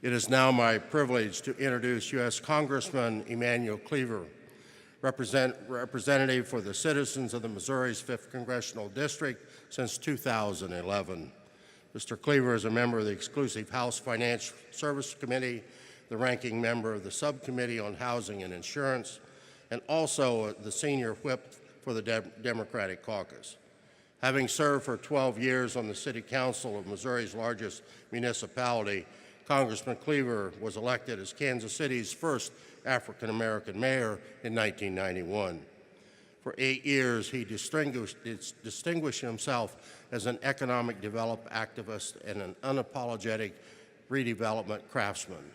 It is now my privilege to introduce U.S. Congressman Emanuel Cleaver, representative for the citizens of the Missouri's 5th Congressional District since 2011. Mr. Cleaver is a member of the exclusive House Financial Services Committee, the ranking member of the Subcommittee on Housing and Insurance, and also the senior whip for the Democratic Caucus. Having served for 12 years on the City Council of Missouri's largest municipality, Congressman Cleaver was elected as Kansas City's first African-American mayor in 1991. For 8 years, he distinguished himself as an economic development activist and an unapologetic redevelopment craftsman.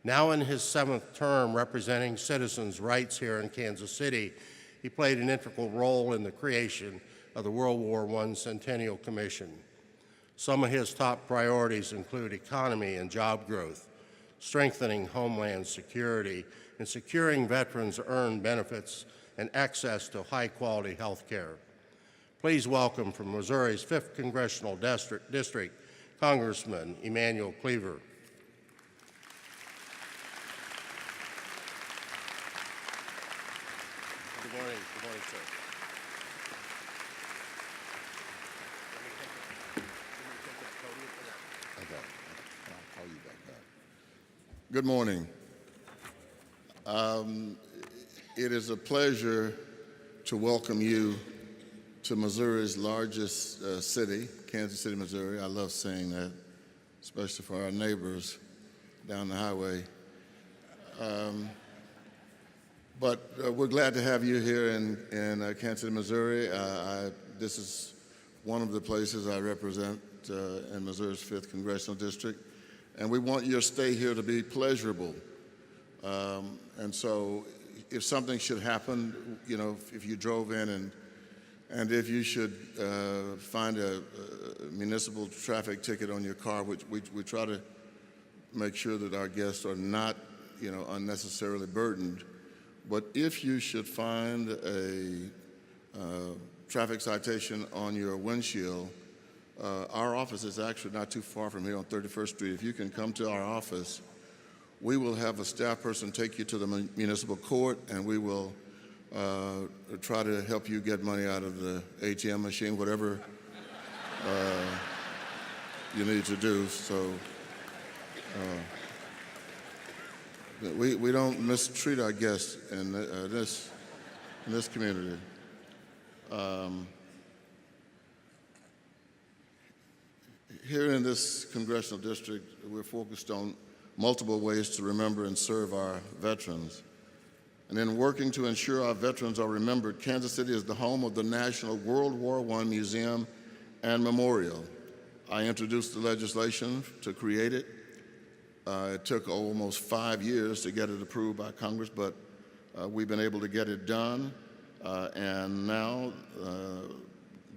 Now in his 7th term representing citizens' rights here in Kansas City, he played an integral role in the creation of the World War I Centennial Commission. Some of his top priorities include economy and job growth, strengthening homeland security, and securing veterans' earned benefits and access to high-quality health care. Please welcome from Missouri's 5th Congressional District, Congressman Emanuel Cleaver. Good morning, sir. Good morning. It is a pleasure to welcome you to Missouri's largest city, Kansas City, Missouri. I love saying that, especially for our neighbors down the highway. But we're glad to have you here in Kansas City, Missouri. This is one of the places I represent in Missouri's 5th Congressional District. And we want your stay here to be pleasurable. And so if something should happen, you know, if you drove in and if you should find a municipal traffic ticket on your car, which we try to make sure that our guests are not, you know, unnecessarily burdened. But if you should find a traffic citation on your windshield, our office is actually not too far from here on 31st Street. If you can come to our office, we will have a staff person take you to the municipal court, and we will try to help you get money out of the ATM machine, whatever you need to do. So we don't mistreat our guests in this community. Here in this congressional district, we're focused on multiple ways to remember and serve our veterans. And in working to ensure our veterans are remembered, Kansas City is the home of the National World War I Museum and Memorial. I introduced the legislation to create it. It took almost 5 years to get it approved by Congress, but we've been able to get it done. And now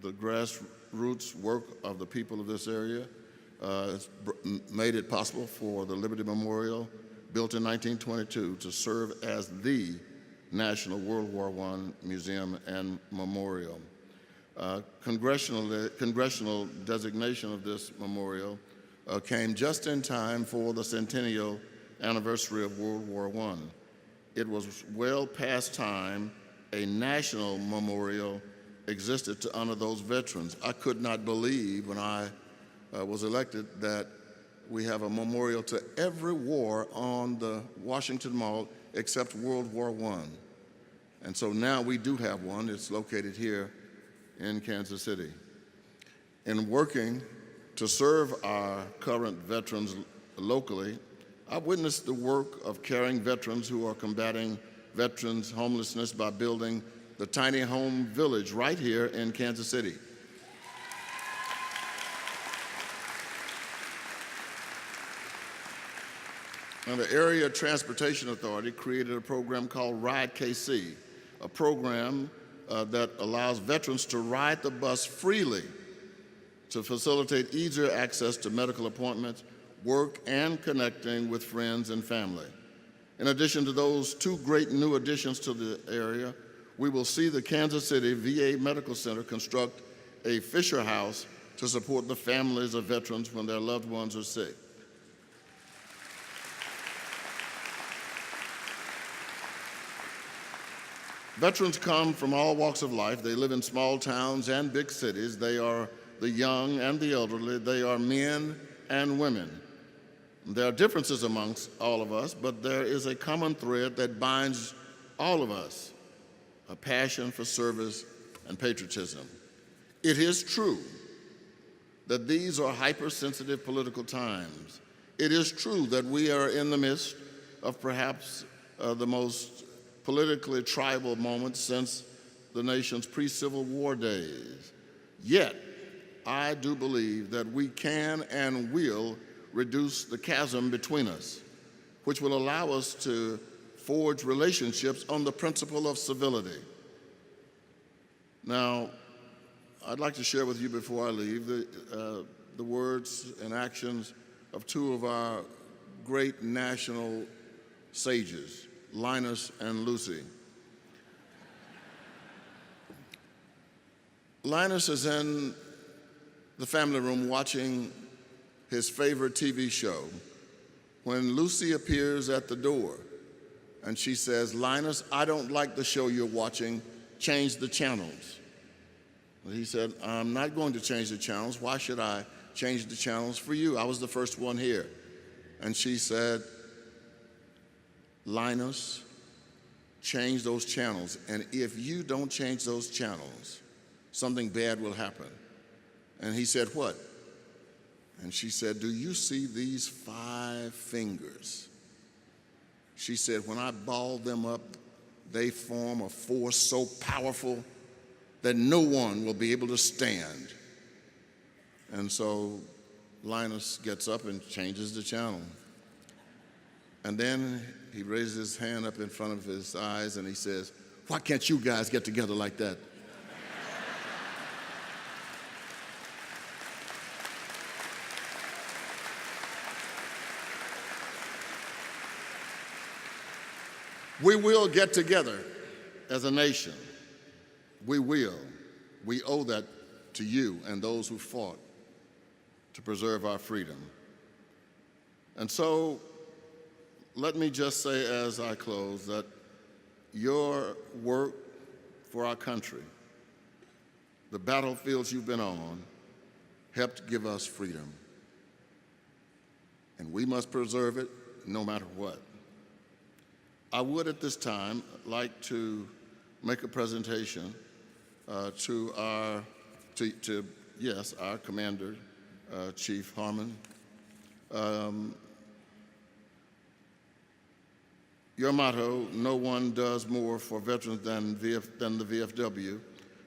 the grassroots work of the people of this area has made it possible for the Liberty Memorial, built in 1922, to serve as the National World War I Museum and Memorial. Congressional designation of this memorial came just in time for the centennial anniversary of World War I. It was well past time a national memorial existed to honor those veterans. I could not believe when I was elected that we have a memorial to every war on the Washington Mall except World War I. And so now we do have one. It's located here in Kansas City. In working to serve our current veterans locally, I've witnessed the work of caring veterans who are combating veterans' homelessness by building the Tiny Home Village right here in Kansas City. And the Area Transportation Authority created a program called Ride KC, a program that allows veterans to ride the bus freely to facilitate easier access to medical appointments, work, and connecting with friends and family. In addition to those 2 great new additions to the area, we will see the Kansas City VA Medical Center construct a Fisher House to support the families of veterans when their loved ones are sick. Veterans come from all walks of life. They live in small towns and big cities. They are the young and the elderly. They are men and women. There are differences amongst all of us, but there is a common thread that binds all of us, a passion for service and patriotism. It is true that these are hypersensitive political times. It is true that we are in the midst of perhaps the most politically tribal moment since the nation's pre-Civil War days. Yet, I do believe that we can and will reduce the chasm between us, which will allow us to forge relationships on the principle of civility. Now, I'd like to share with you before I leave the words and actions of two of our great national sages, Linus and Lucy. Linus is in the family room watching his favorite TV show when Lucy appears at the door and she says, "Linus, I don't like the show you're watching. Change the channels." He said, "I'm not going to change the channels. Why should I change the channels for you? I was the first one here." And she said, "Linus, change those channels. And if you don't change those channels, something bad will happen." And he said, "What?" And she said, "Do you see these 5 fingers?" She said, "When I ball them up, they form a force so powerful that no one will be able to stand." And so Linus gets up and changes the channel. And then he raises his hand up in front of his eyes and he says, "Why can't you guys get together like that?" We will get together as a nation. We will. We owe that to you and those who fought to preserve our freedom. And so, let me just say as I close that your work for our country, the battlefields you've been on, helped give us freedom. And we must preserve it no matter what. I would at this time like to make a presentation to our commander, Chief Harmon. Your motto, "No one does more for veterans than the VFW."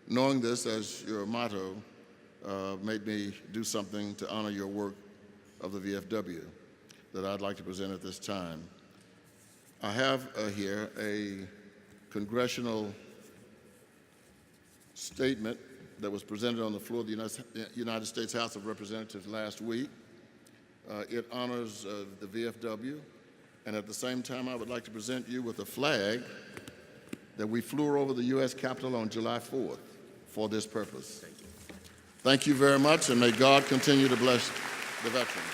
Knowing this as your motto made me do something to honor your work of the VFW that I'd like to present at this time. I have here a congressional statement that was presented on the floor of the United States House of Representatives last week. It honors the VFW, and at the same time, I would like to present you with a flag that we flew over the U.S. Capitol on July 4th for this purpose. Thank you very much, and may God continue to bless the veterans.